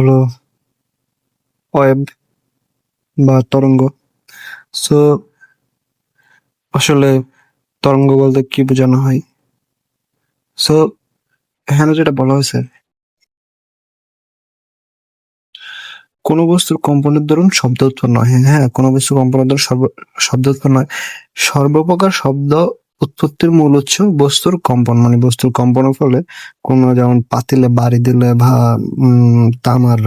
হলো ওয়েভ বা তরঙ্গ। সো আসলে তরঙ্গ বলতে কি বোঝানো হয়? সো এখানে যেটা বলা হয়েছে, কোনো বস্তুর কম্পনের দরুন শব্দ উৎপন্ন হয়। হ্যাঁ, কোনো বস্তুর কম্পনের দ্বারা শব্দ উৎপন্ন হয়। সর্বপ্রকার শব্দ উৎপত্তির মূল উৎস বস্তুর কম্পন, মানে বস্তুর কম্পনের ফলে কোনো, যেমন পাতিলে বাড়ি দিলে বা তামার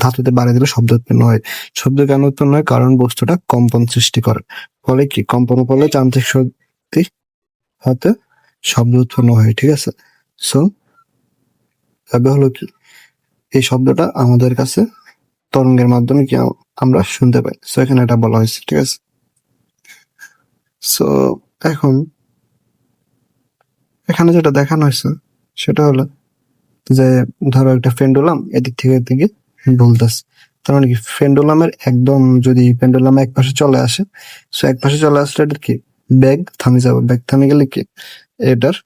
ধাতুতে বাড়ি দিলে শব্দ উৎপন্ন হয়। শব্দ কেন উৎপন্ন হয়? কারণ বস্তুটা কম্পন সৃষ্টি করে। ফলে কি, কম্পনের ফলে যান্ত্রিক শক্তি হতে শব্দ উৎপন্ন হয়। ঠিক আছে? সো তবে হলো কি, এই শব্দটা আমাদের কাছে তরঙ্গের মাধ্যমে কি আমরা শুনতে পাই। সো এখানে এটা বলা হয়েছে। ঠিক আছে? সো এখন এখানে যেটা দেখানো হয়েছে সেটা হলো যে, ধরো একটা পেন্ডুলাম এদিক থেকে এদিকে দুলতেছে। তার মানে কি, পেন্ডুলামের একদম, যদি পেন্ডুলাম এক পাশে চলে আসে, সো এক পাশে চলে আসলে এটার কি, ব্যাগ থামে যাবে। ব্যাগ থামে গেলে কি, এটার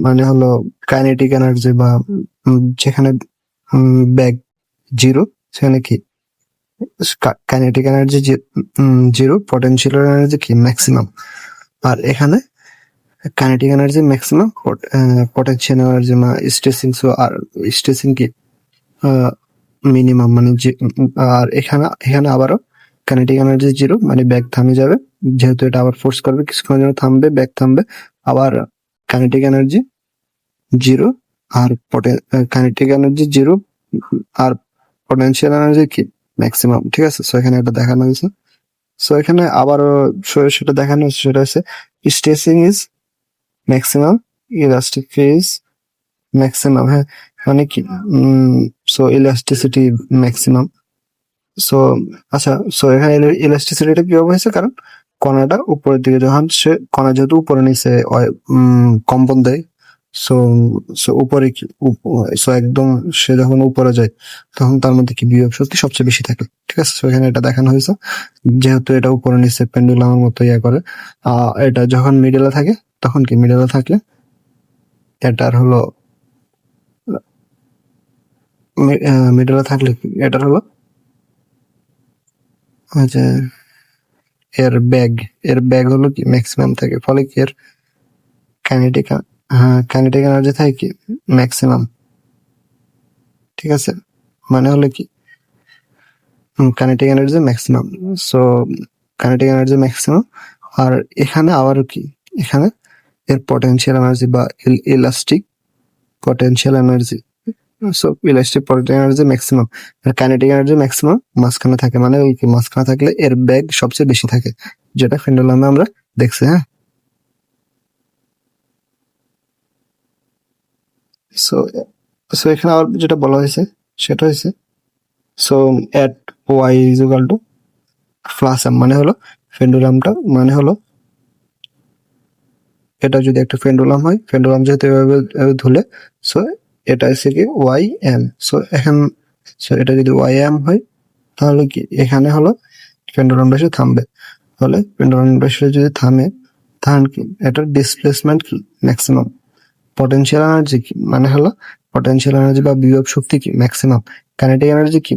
মানে হলো কাইনেটিক এনার্জি বা যেখানে ব্যাগ জিরো, সেখানে কি kinetic energy zero, potential energy কি ম্যাক্সিমাম। আর এখানে kinetic energy maximum, potential energy স্ট্রেসিং, সো আর স্ট্রেসিং কি মিনিমাম, মানে আর এখানে এখানে আবারও কাইনেটিক এনার্জি জিরো, মানে ব্যাগ থামে যাবে, যেহেতু এটা আবার ফোর্স করবে কিছুক্ষণের জন্য থামবে, ব্যাগ থামবে, আবার কাইনেটিক এনার্জি জিরো, আর কাইনেটিক এনার্জি জিরো, আর পটেনশিয়াল এনার্জি কি ম্যাক্সিমাম। ঠিক আছে? সো এখানে এটা দেখানো হয়েছে। সো এখানে আবারও সেটা দেখানো হয়েছে, সেটা হচ্ছে tracing is maximum, elastic is maximum. হ্যাঁ, মানে কি, সো ইলাস্টিসিটি ম্যাক্সিমাম। সো আচ্ছা, সো এখানে ইলাস্টিসিটিটা কিভাবে হয়েছে? কারণ কণাটা উপরের দিকে, যখন সে কণা যেহেতু উপরে নিচে কম্পন দেয়, সো সো উপরে কি, সো একদম সে যখন উপরে যায় তখন তার মধ্যে কি বিভব শক্তি সবচেয়ে বেশি থাকে। ঠিক আছে? সো এখানে এটা দেখানো হয়েছে, যেহেতু এটা উপরে নিচে পেন্ডুলামের মতো ইয়ে করে। এটা যখন মিডলে থাকে, তখন কি, মিডলে থাকলে এটার হলো মিডলে থাকলে এটার হলো যে এর ব্যাগ হলো কি ম্যাক্সিমাম থাকে, ফলে কি এর কাইনেটিক, হ্যাঁ, কাইনেটিক এনার্জি থাকে কি ম্যাক্সিমাম। ঠিক আছে? মানে হলো কি, kinetic energy maximum. So kinetic energy maximum. আর এখানে আবারও কি, এখানে এর পটেনশিয়াল এনার্জি বা elastic potential energy, so elastic potential energy maximum, kinetic energy maximum মাঝখানে থাকে। মানে ওই কি, মাঝখানে থাকলে এর ব্যাগ সবচেয়ে বেশি থাকে, যেটা পেন্ডুলামে আমরা দেখছি। হ্যাঁ, সো সো এখানে আবার যেটা বলা হয়েছে সেটা হয়েছে, so at Y is equal to plus M, মানে হলো পেন্ডুলামটা, মানে হলো এটা যদি একটা পেন্ডুলাম হয়, পেন্ডুলাম যেহেতু এভাবে ধুলে, সো এটা হচ্ছে কি ওয়াই এম। সো এখন, সো এটা যদি ওয়াই এম হয়, তাহলে কি এখানে হলো পেন্ডুলামটা এসে থামবে। তাহলে পেন্ডুলামটা এসে যদি থামে, তাহলে কি এটার ডিসপ্লেসমেন্ট কি ম্যাক্সিমাম। পটেনশিয়াল এনার্জি কি, মানে হলো পটেনশিয়াল এনার্জি বা বিভব শক্তি কি ম্যাক্সিমাম। কাইনেটিক এনার্জি কি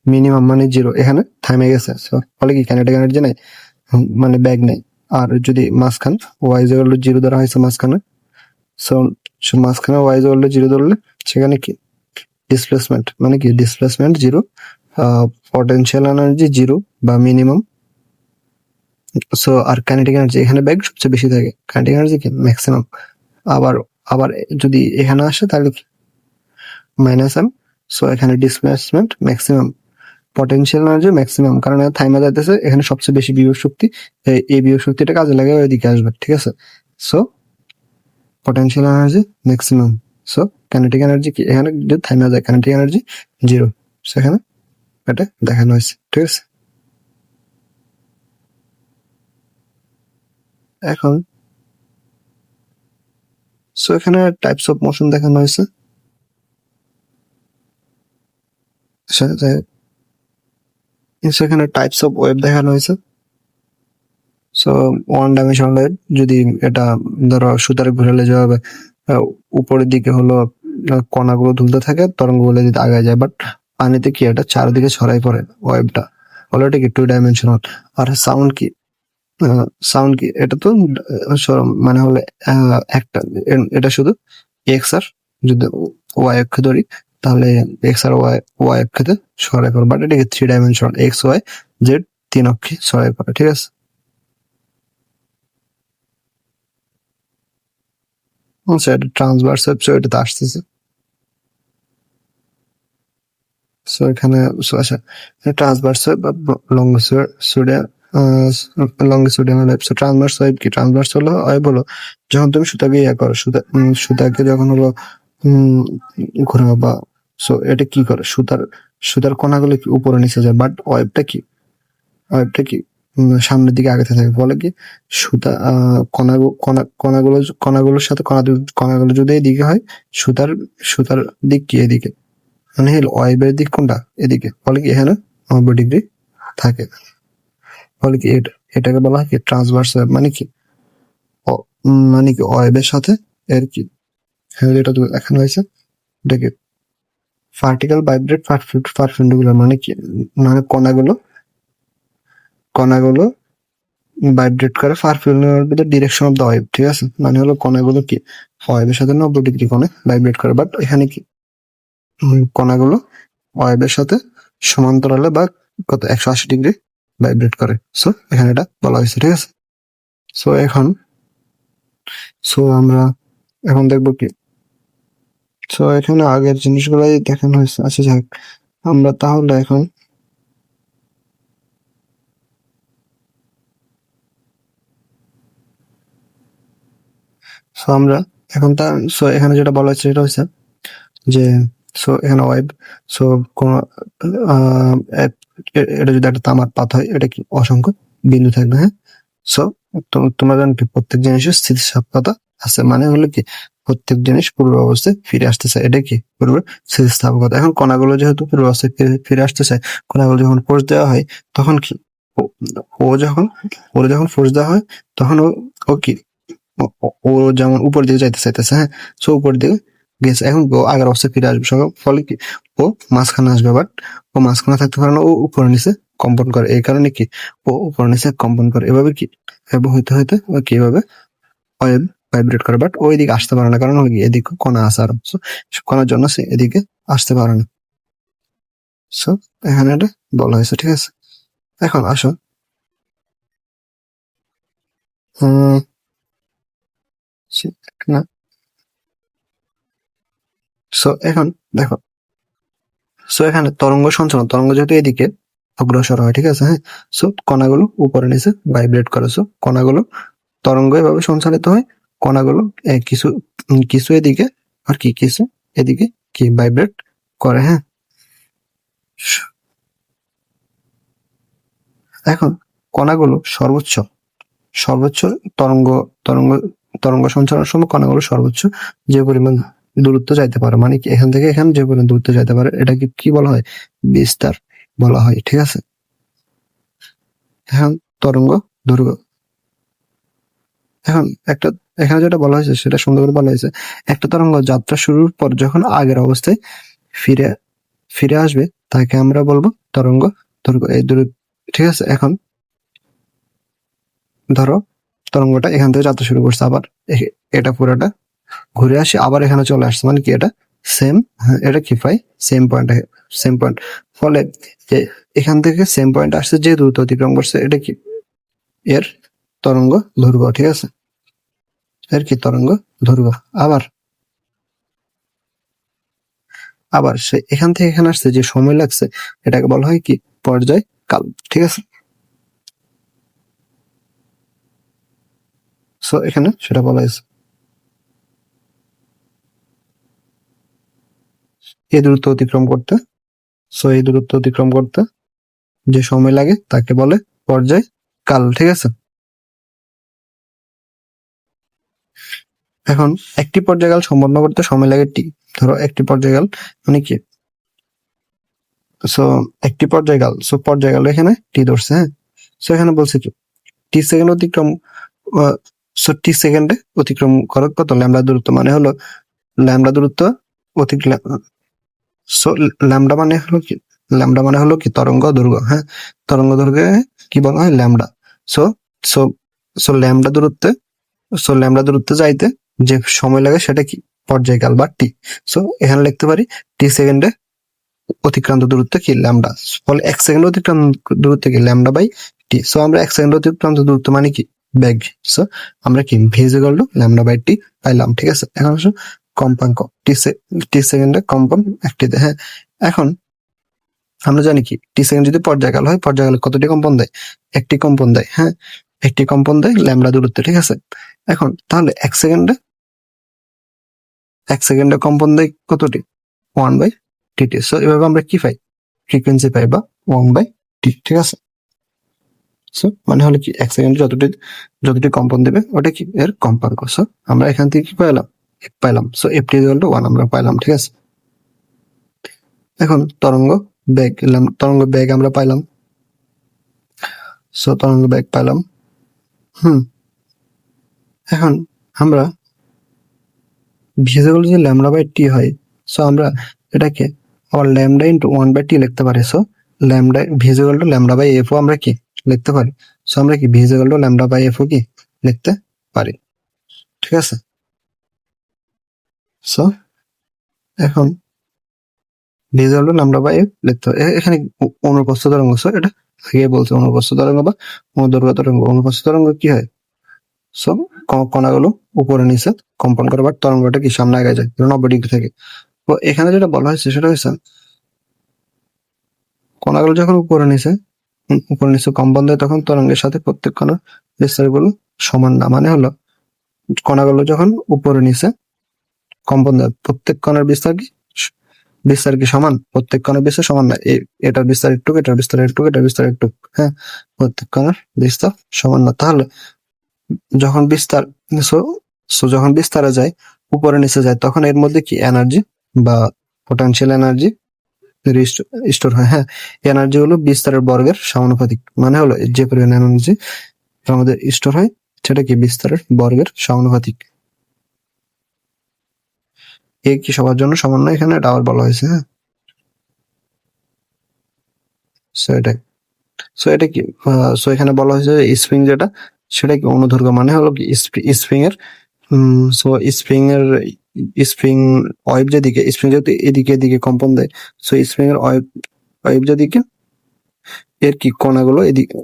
মিনিমাম, মানে জিরো, এখানে থামে গেছে। ফলে কি কাইনেটিক এনার্জি নেই, মানে ব্যাগ নেই। আর যদি মাঝখান ওয়াই ইকুয়াল টু জিরো ধরা হয়েছে মাঝখানে, সো মাঝখানে ওয়াই ইকুয়াল টু জিরো ধরলে সেখানে কি ডিসপ্লেসমেন্ট, মানে কি displacement zero, potential energy zero বা মিনিমাম। সো আর কাইনেটিক এনার্জি, এখানে ব্যাগ সবচেয়ে বেশি থাকে, কাইনেটিক এনার্জি কি ম্যাক্সিমাম। আবার আবার যদি এখানে আসে তাহলে কি মাইনাস এম। সো এখানে displacement maximum, potential energy maximum, কারণ থাইমা যাইতেছে, এখানে সবচেয়ে বেশি বিভব শক্তি, এই বিভব শক্তিটা কাজে লাগে ওইদিকে আসবে। ঠিক আছে? So potential energy maximum. So kinetic energy কি, এখানে যদি থাইমা যায় কাইনেটিক এনার্জি জিরো। সেখানে এটা দেখানো হয়েছে। ঠিক আছে? এখন সো এখানে টাইপস অফ মোশন দেখানো হয়েছে, সেখানে টাইপস অফ ওয়েভ দেখানো হয়েছে। সো ওয়ান ডাইমেনশনাল ওয়েভ, যদি এটা ধরো সুতারে ঘুরালে যেভাবে উপরের দিকে হলো কণাগুলো দুলতে থাকে, তরঙ্গগুলো যদি আগায় যায়, বাট পানিতে কি এটা চারিদিকে ছড়াই পড়ে ওয়েভটা, অলরেডি কি 2 ডাইমেনশনাল। আর সাউন্ড কি, সাউন্ড কি এটা তো মানে হলে একটা, এটা শুধু এক্স আর যদি ওয়াই অক্ষ ধরি তাহলে এক্স আর ওয়াই অক্ষতে ছড়াই পড়ে, বাট এটা কি 3 ডাইমেনশনাল, এক্স ওয়াই জেড 3 অক্ষে ছড়াই পড়ে, ঠিক আছে। আচ্ছা এটা ট্রান্সভার্স ওয়েভ, সো এটাতে আসতেছে। সো এখানে আচ্ছা ট্রান্সভার্স ওয়েভ বা longitudinal wave. So transverse wave কি, ট্রান্সভার্স হলো ওয়েভ হলো যখন তুমি সুতাকে ইয়ে করো, সুতাকে যখন হলো ঘোরাও বা, সো এটা কি করে, সুতার কণাগুলো কি উপরে নিচে যায়, বাট ওয়েভটা কি সামনের দিকে আগাতে থাকে, বলে কি সুতা কণাগুলোর সাথে কণাগুলো যদি এদিকে হয়, সুতার দিক কি এদিকে, মানে ওয়েভের দিক কোনটা এদিকে, ফলে কি এখানে 90 ডিগ্রি থাকে, ফলে কি এটাকে বলা হয় কি ট্রান্সভার্স ওয়েভ। মানে কি মানে কি ওয়েভের সাথে এর কি, যেটা এখানে হয়েছে এটাকে ভার্টিক্যাল ভাইব্রেট পারপেন্ডিকুলার, মানে কি মানে কণাগুলো ভাইব্রেট করে perpendicular direction of the wave, ঠিক আছে। মানে হলো কণাগুলো কি ওয়েভের সাথে 90 ডিগ্রি কোণে ভাইব্রেট করে, বাট এখানে কি কণাগুলো ওয়েভের সাথে সমান্তরালে বা কত 180 ডিগ্রি ভাইব্রেট করে। সো এখানে এটা বলা হয়েছে, ঠিক আছে। সো আমরা এখন দেখবো কি, সো এখানে আগের জিনিসগুলাই দেখানো হয়েছে। আচ্ছা যাক, আমরা তাহলে এখন আমরা এখন এখানে যেটা বলা হয়েছে সেটা হচ্ছে যে, সো এখানে ওয়েভ, সো কোন এটা যদি একটা তামার পাত হয়, এটা কি অসংখ্য বিন্দু থাকবে, হ্যাঁ। সো তোমরা জানো কি প্রত্যেক জিনিসের স্থিতিস্থাপকতা আছে, মানে হলো কি প্রত্যেক জিনিস পূর্ব অবস্থায় ফিরে আসতে চায়, এটা কি পূর্বের স্থিতিস্থাপকতা। এখন কণাগুলো যেহেতু পূর্ব অবস্থায় ফিরে আসতে চায়, কণাগুলো যখন ফোর্স দেওয়া হয় তখন কি ও- ওর যখন ফোর্স দেওয়া হয় তখন ও কি ও যেমন উপর দিকে যাইতে চাইতেছে, হ্যাঁ। সো উপর দিকে গেছে, এখন ও আগের অবস্থায় ফিরে আসবে, ফলে কি ও মাঝখানে আসবে, বাট ও মাঝখানে থাকতে পারে না, ও উপর নিচে কম্পন করে। এই কারণে কি ও উপর নিচে কম্পন করে, এভাবে কি এবং হইতে হইতে ও কিভাবে ওয়েভ ভাইব্রেট করে, বাট ওই দিকে আসতে পারে না, কারণ হলো কি এদিকে কণা আছে আরো, সো কণার জন্য সে এদিকে আসতে পারে না। সো এখানে এটা বলা হয়েছে, ঠিক আছে। এখন আসো উম না, সো এখন দেখো, সো এখানে তরঙ্গ সঞ্চালন, তরঙ্গ যেহেতু এদিকে অগ্রসর হয়, ঠিক আছে, হ্যাঁ। সো কণাগুলো উপরে নিচে ভাইব্রেট করে, সো কণাগুলো তরঙ্গ এভাবে সঞ্চালিত হয়, কণাগুলো কিছু কিছু এদিকে আর কি কিছু এদিকে কি ভাইব্রেট করে, হ্যাঁ। এখন কণাগুলো সর্বোচ্চ তরঙ্গ তরঙ্গ তরঙ্গ সঞ্চালনের সময় কণাগুলো সর্বোচ্চ যে পরিমাণ দূরত্ব যাইতে পারে, মানে কি এখান থেকে এখানে যে পরিমাণ দূরত্ব যাইতে পারে, এটাকে কি বলা হয়, বিস্তার বলা হয়, ঠিক আছে। এখন তরঙ্গ দৈর্ঘ্য, এখন একটা এখানে যেটা বলা হয়েছে সেটা সুন্দর করে বলা হয়েছে, একটা তরঙ্গ যাত্রা শুরুর পর যখন আগের অবস্থায় ফিরে ফিরে আসবে তাকে আমরা বলবো তরঙ্গ দৈর্ঘ্য, এই দূরত্ব, ঠিক আছে। এখন ধরো তরঙ্গটা এখান থেকে যাত্রা শুরু করছে, আবার এটা পুরোটা ঘুরে আসে আবার এখানে চলে আসছে, মানে কি এটা সেম, এটা কি পাই সেম পয়েন্ট, ফলে যে এখান থেকে সেম পয়েন্ট আসছে, যে দ্রুত অতিক্রম করছে, এটা কি এর তরঙ্গ দৈর্ঘ্য, ঠিক আছে, এর কি তরঙ্গ দৈর্ঘ্য। আবার আবার সে এখান থেকে এখানে আসছে যে সময় লাগছে, এটাকে বলা হয় কি পর্যায় কাল, ঠিক আছে। সো এখানে সেটা বলা হয়েছে, এই দূরত্ব অতিক্রম করতে, এই দূরত্ব অতিক্রম করতে যে সময় লাগে তাকে বলে পর্যায় কাল, ঠিক আছে। এখন একটি পর্যায়কাল সম্পন্ন করতে সময় লাগে টি, ধরো একটি পর্যায়কাল মানে কি, সো একটি পর্যায়কাল এখানে টি ধরছে, হ্যাঁ। সো এখানে বলছে কি টি সেকেন্ড অতিক্রম, টি সেকেন্ডে অতিক্রম করার কত ল্যামডা দূরত্ব, মানে হলো ল্যামডা দূরত্ব অতিক্রম, সো ল্যামডা মানে হলো কি, ল্যামডা মানে হলো কি তরঙ্গ দৈর্ঘ্য। হ্যাঁ, তরঙ্গ দৈর্ঘ্যে কি বলা হয়, lambda. So so so lambda দূরত্বে যাইতে যে সময় লাগে সেটা কি, পর্যায়কাল বা টি। সো এখানে লিখতে পারি টি সেকেন্ডে অতিক্রান্ত দূরত্ব কি, ল্যামডা। ফলে 1 সেকেন্ড অতিক্রান্ত দূরত্ব কি, ল্যামডা বাই টি। সো আমরা 1 সেকেন্ড অতিক্রান্ত দূরত্ব মানে কি, বেগ। সো আমরা কি V is equal to lambda by T পাইলাম। ঠিক আছে, এখন আসো কম্পাঙ্ক, টি সেকেন্ডে কম্পন একটিতে। হ্যাঁ, এখন আমরা জানি কি টি সেকেন্ড যদি পর্যায়কাল হয়, পর্যায়কালে কতটি কম্পন দেয়, একটি কম্পন দেয়। হ্যাঁ, একটি কম্পন দেয় ল্যামডা দূরত্বে। ঠিক আছে, এখন তাহলে 1 সেকেন্ডে কম্পন দেয় কতটি, 1/tt। সো এভাবে আমরা কি পাই, ফ্রিকোয়েন্সি পাই বা 1/t। ঠিক আছে, সো মানে হলো কি 1 সেকেন্ডে যতটি কম্পন দেবে ওটা কি এর কম্পাঙ্ক। সো আমরা এখান থেকে কি পাইলাম। সো এফটি ইকুয়াল টু 1 আমরা পাইলাম। ঠিক আছে, এখন তরঙ্গ বেগ আমরা পাইলাম। সো তরঙ্গ বেগ পাইলাম। এখন আমরা ভিজিবল যে ল্যামডা বাই টি হয়, সো আমরা এটাকে আবার ল্যামডা ইন্টু 1/t লিখতে পারি। So lambda visible to lambda by F O আমরা কি লিখতে পারি। সো আমরা কি visible to lambda by F O কি লিখতে পারি। ঠিক আছে, সো এখন visible to lambda by F লিখতে হবে। এখানে অনুপ্রস্থ তরঙ্গ, সো এটা আগে বলছে অনুপ্রস্থ তরঙ্গ বা অনুদৈর্ঘ্য তরঙ্গ। অনুপ্রস্থ তরঙ্গ কি হয়, সো কণাগুলো উপরে নিচে কম্পন করে, বাট তরঙ্গটা কি সামনে আগে যায় 90 ডিগ্রি থেকে। তো এখানে যেটা বলা হয়েছে সেটা হয়েছে কণাগুলো যখন উপরে নিচে কম্পন দেয়, তখন তরঙ্গের সাথে প্রত্যেক কণার বিস্তারগুলো সমান না। মানে হলো কণাগুলো যখন উপরে নিচে কম্পন দেয়, প্রত্যেক কণার বিস্তার কি সমান, প্রত্যেক কণার বিস্তার সমান না। এটার বিস্তার একটু, এটার বিস্তার একটু, এটার বিস্তার একটু। হ্যাঁ, প্রত্যেক কণার বিস্তার সমান না। তাহলে যখন যখন বিস্তারে যায়, উপরে নিচে যায়, তখন এর মধ্যে কি এনার্জি বা পোটেনশিয়াল এনার্জি স্টোর হয়। হ্যাঁ, এনার্জি হলো বিস্তারের বর্গের সমানুপাতিক। মানে হলো যে পরিমাণ এনার্জি আমাদের স্টোর হয় সেটা কি বিস্তারের বর্গের সমানুপাতিক। এ কি সবার জন্য সমান নয়, এখানে এটা আবার বলা হয়েছে। হ্যাঁ, এটা কি, এখানে বলা হয়েছে স্প্রিং যেটা, সেটা কি অনুদৈর্ঘ্য। মানে হলো কি স্প্রিং এর স্প্রিং ওয়েভ যেদিকে, স্প্রিং যদি এদিকে কম্পন দেয়, সো স্প্রিং এর ওয়েভ যেদিকে, এর কি কণাগুলো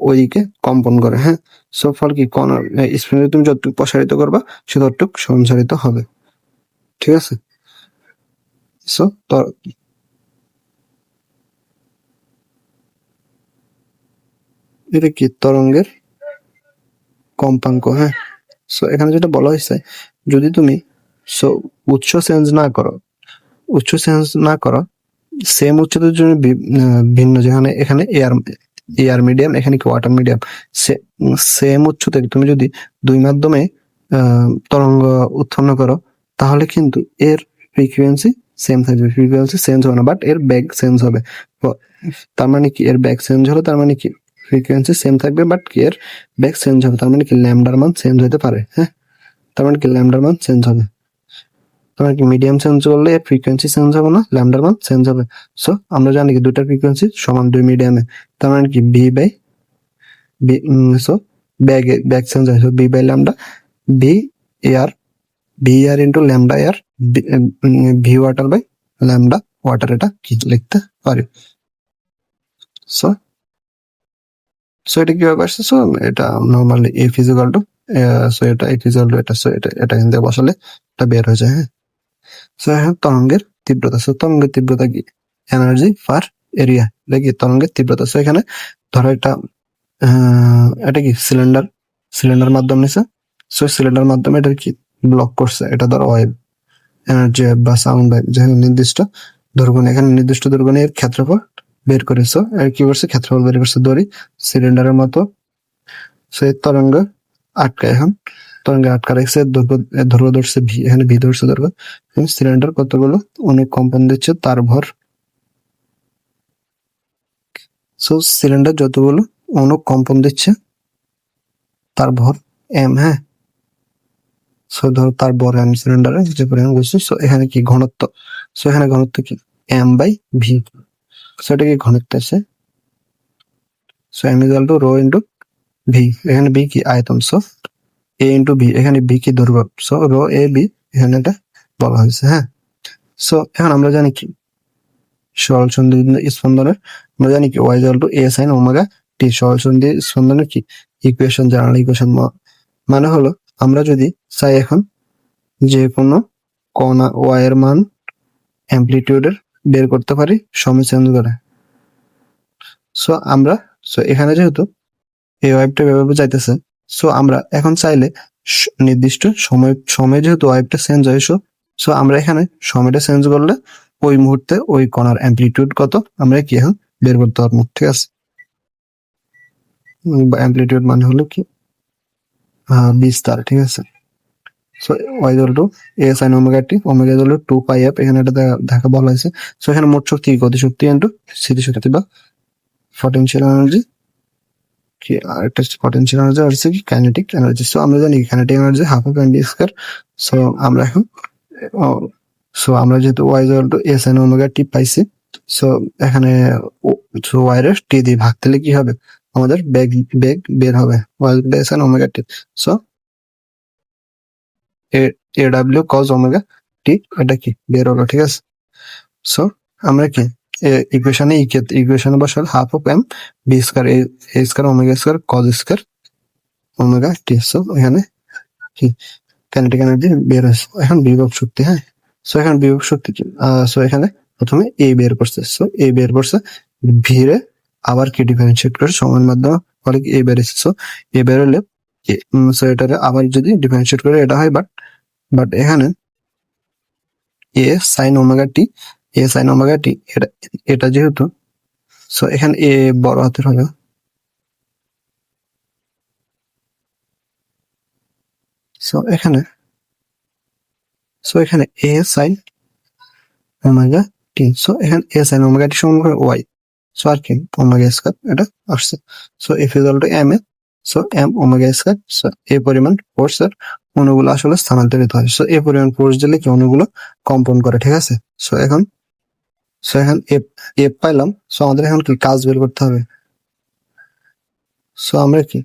ওইদিকে কম্পন করে। হ্যাঁ, সো ফল কি কণা স্প্রিং তুমি যতটুকু প্রসারিত করবা সে ততটুকু সঞ্চারিত হবে। ঠিক আছে, সো এটা কি তরঙ্গের কম্পাঙ্ক। হ্যাঁ, সো এখানে যেটা বলা হয়েছে, যদি তুমি উৎস চেঞ্জ না করো, সেম উচ্চতার জন্য ভিন্ন, যেখানে এখানে এয়ার মিডিয়াম, এখানে কি ওয়াটার মিডিয়াম, সেম উচ্চতায় তুমি যদি দুই মাধ্যমে তরঙ্গ উৎপন্ন করো, তাহলে কিন্তু এর ফ্রিকোয়েন্সি সেম থাকবে, ফ্রিকোয়েন্সি চেঞ্জ হবে না, বাট এর ব্যাগ চেঞ্জ হবে। তার মানে কি এর ব্যাগ চেঞ্জ হলো, তার মানে কি ফ্রিকোয়েন্সি সেম থাকবে, বাট কি এর ব্যাগ চেঞ্জ হবে। তার মানে কি ল্যামডার মান চেঞ্জ হতে পারে। হ্যাঁ, তার মানে কি ল্যামডার মান চেঞ্জ হবে। তোমার কি মিডিয়াম চেঞ্জ করলে এর ফ্রিকোয়েন্সি চেঞ্জ হবে না, ল্যামডার মান চেঞ্জ হবে। সো আমরা জানি কি দুইটার ফ্রিকোয়েন্সি সমান দুই মিডিয়ামে। তার মানে কি বি বাই বি, সো ব্যাগ চেঞ্জ হয়, B by lambda, B air, into lambda air, V water by lambda water, এটা কি লিখতে পারি। সো এটা কিভাবে আসছে, সো এটা normally a physical two, so এটা এ ফিজিক্যাল টু এটা, সো এটা এখান থেকে বসালে এটা বের হয়ে যায়। হ্যাঁ, সো এখন তরঙ্গের তীব্রতা, তরঙ্গের তীব্রতা কি এনার্জি পার এরিয়া, এটা কি তরঙ্গের তীব্রতা। সো এখানে ধরো এটা কি সিলিন্ডার মাধ্যম নিছে, সো সিলিন্ডার মাধ্যমে এটা কি ব্লক করছে, এটা ধরো ওয়েভ এনার্জি বা সাউন্ড ওয়েভ, যেখানে নির্দিষ্ট দৈর্ঘ্য, এখানে নির্দিষ্ট দৈর্ঘ্য এর ক্ষেত্রফল বের করেছো, আর কি করছে ক্ষেত্রফল বের করছে দড়ি সিলিন্ডারের মতো। সো এই তরঙ্গ আটকা রেখেছে, দৈর্ঘ্য ধরছে ভি, এখানে ভি ধরছে দৈর্ঘ্য। সিলিন্ডার কতগুলো অনেক কম্পন দিচ্ছে তার ভর। সো সিলিন্ডার যতগুলো অণু কম্পন দিচ্ছে তার ভর এম। হ্যাঁ, সো ধরো তার ভর এম, সিলিন্ডারে যে পরিমাণ বস্তু। সো এখানে কি ঘনত্ব, সো এখানে ঘনত্ব কি এম বাই ভি। সো এটা কি ঘনত্ব আছে, so M equal to rho into V, এখানে ভি কি আয়তন, সো এ ইন্টু ভি, এখানে ভি কি দৈর্ঘ্য, সো রো এ বি এখানে এটা বলা হয়েছে। হ্যাঁ, সো এখন আমরা জানি কি সরল সন্ধি স্পন্দনের, আমরা জানি কি Y equal to A sine omega T, সরল সন্ধি স্পন্দনের কি ইকুয়েশন, জার্নাল ইকুয়েশন। মানে হলো আমরা যদি চাই এখন যে কোনো কণা ওয়াই এর মান অ্যামপ্লিটিউডের বের করতে পারি সময় চেঞ্জ করে। সো আমরা এখানে যেহেতু এই ওয়েভটা এভাবে যাইতেছে, সো আমরা এখন চাইলে নির্দিষ্ট সময় যেহেতু ওয়েভটা চেঞ্জ হয়, সো আমরা এখানে সময়টা চেঞ্জ করলে ওই মুহূর্তে ওই কণার অ্যামপ্লিটিউড কত আমরা কি এখন বের করতে পারবো। ঠিক আছে, অ্যামপ্লিটিউড মানে হলো কি বিস্তার। ঠিক আছে, so Y equal to A sine omega T, omega equal to 2 pi F, এখানে এটা দেখা বলা হয়েছে। সো এখানে মোট শক্তি গতিশক্তি ইনটু স্থিতিশক্তি বা পটেনশিয়াল এনার্জি, কি আরেকটা পটেনশিয়াল এনার্জি আর হচ্ছে কি কাইনেটিক এনার্জি। সো আমরা জানি kinetic energy half of M V square. So আমরা এখন আমরা যেহেতু Y equal to A sine omega T পাইছি, সো এখানে ওয়াই এর টি দিয়ে ভাগ দিলে কি হবে, আমাদের বেগ বের হবে Y equal to A sine omega T. So A W cos omega T এটা কি বের হলো। ঠিক আছে, সো আমরা কি ইকুয়েশনে বসালে half of M B square A square omega square cos square omega T. So এখানে কি কাইনেটিক এনার্জি বের হয়েছে। এখন বিভব শক্তি। হ্যাঁ, সো এখন বিভব শক্তি কি, সো এখানে প্রথমে এ বের করছে, সো এ বের করছে, ভিড়ে আবার কি ডিফারেন্সিয়েট করে সময়ের মাধ্যমে, ফলে কি এ বেড়েছে। সো এ বের হলে সো এটারে আবার যদি ডিফারেন্সিয়েট করে এটা হয়, বাট এখানে এ সাইন ওমেগা টি, এ সাইন ওমেগা টি এটা যেহেতু, সো এখানে এ বড় হাতের হবে, সো এখানে এ সাইন ওমেগা টি, সো এখানে এ সাইন ওমেগা টি সমান করে ওয়াই, সো আর কি ওমেগা স্কয়ার এটা আসছে। So F equal to M A, so M omega square. So এই পরিমাণ ফোর্সের অণুগুলো আসলে স্থানান্তরিত হয়। সো এই পরিমাণ ফোর্স দিলে কি অণুগুলো কম্পন করে। ঠিক আছে, সো এখন এফ এফ পাইলাম। সো আমাদের এখন কি কাজ বের করতে হবে। সো আমরা কি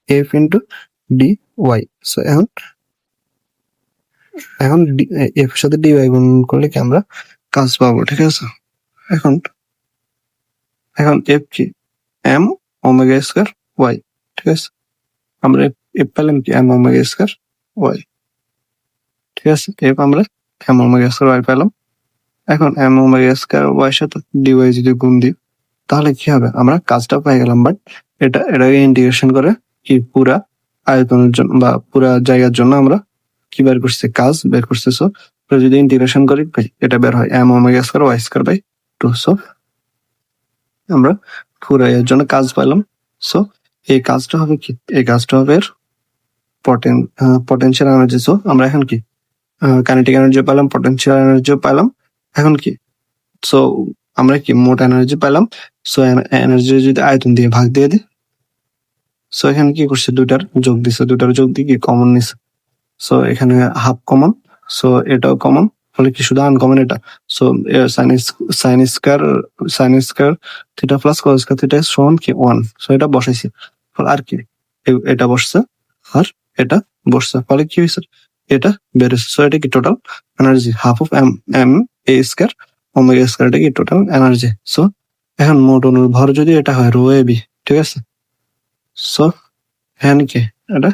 F into D Y, so এখন এফ এর সাথে ডি ওয়াই গুণ করলে কি আমরা কাজ পাবো। ঠিক আছে, এখন এফ কি এম ওমেগা স্কয়ার ওয়াই। ঠিক আছে, আমরা এফ পেলাম কি এম ওমেগা স্কয়ার ওয়াই। ঠিক আছে, এফ আমরা এম ওমেগা স্কয়ার ওয়াই পেলাম। এখন এম ওমেগা স্কয়ার ওয়াই সাথে ডি ওয়াই যদি গুণ দিই তাহলে কি হবে, আমরা কাজটা পেয়ে গেলাম। বাট এটাকে ইন্টিগ্রেশন করে কি পুরা আয়তনের জন্য বা পুরা জায়গার জন্য আমরা কি বের করছি, কাজ বের করছি। সো যদি ইন্টিগ্রেশন করি এটা বের হয় M omega square Y square by 2। So আমরা পুরা এর জন্য কাজ পেলাম। সো এই কাজটা হবে কি, এই কাজটা হবে এর পটেনশিয়াল এনার্জি। সো আমরা এখন কি কাইনেটিক এনার্জি পেলাম, পটেনশিয়াল এনার্জিও পেলাম। এখন কি, সো আমরা কি মোট এনার্জি পেলাম। সো এনার্জি যদি আয়তন দিয়ে ভাগ দিয়ে দিই, সো এখানে কি করছে, দুটার যোগ দিছে, দুটার যোগ দিয়ে কি কমন নিছে। সো এখানে হাফ কমন, সো এটাও কমন, ফলে কি শুধু আনকমন এটা। So sine square theta plus cos square theta সমান কি 1। সো এটা বসাইছি, ফলে আর কি এটা বসছে আর এটা বসছে, ফলে কি হয়েছে, এটা বেড়েছে। সো এটা কি total energy half of M M A square omega square, এটা কি টোটাল এনার্জি। সো এখন মোট অণুর ভর যদি এটা হয় রো এ বি। ঠিক আছে, সো এখানে কি এটা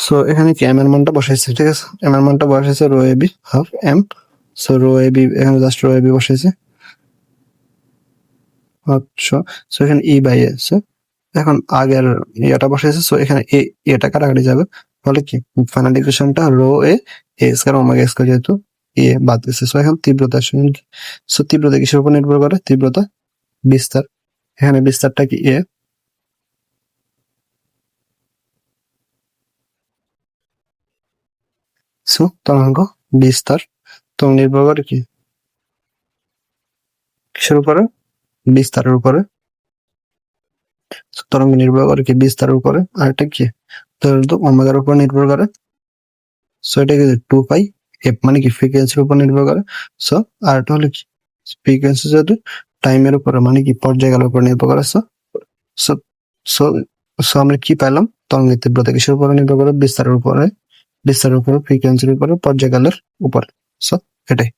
সো এখানে কি এম এর মানটা বসাইছে। ঠিক আছে, এম এর মানটা বসাইছে rho A B half M. So rho A B এখানে জাস্ট রো এ বি বসাইছে। আচ্ছা, সো এখানে ই বাই এ। সো এখন আগের ইয়েটা বসাইছে, সো এখানে এটা কাটাকাটি যাবে, ফলে কি ফাইনাল ইকুয়েশনটা রো এ স্কয়ার ওমেগা স্কয়ার, যেহেতু এ বাদ দিচ্ছে। সো এখন তীব্রতা, সো তীব্রতা কিসের উপর নির্ভর করে, তীব্রতা বিস্তার। এখানে বিস্তারটা কি এ, সো তরঙ্গ বিস্তার তরঙ্গ নির্ভর করে কি কিসের উপরে, বিস্তারের উপরে। তরঙ্গ নির্ভর করে কি বিস্তারের উপরে। আর এটা কি ওমেগার উপর নির্ভর করে। সো এটাকে 2 পাই এফ মানে কি ফ্রিকোয়েন্সির উপর নির্ভর করে। সো আর এটা হলো কি ফ্রিকোয়েন্সি যেহেতু টাইমের উপরে মানে কি পর্যায়কালের উপর নির্ভর করে। সো সো সো সো আমরা কি পেলাম, তরঙ্গের তীব্রতা কিসের উপরে নির্ভর করে, বিস্তারের উপরে, ফ্রিকোয়েন্সির উপরে, পর্যায়কালের উপরে। সো এটাই।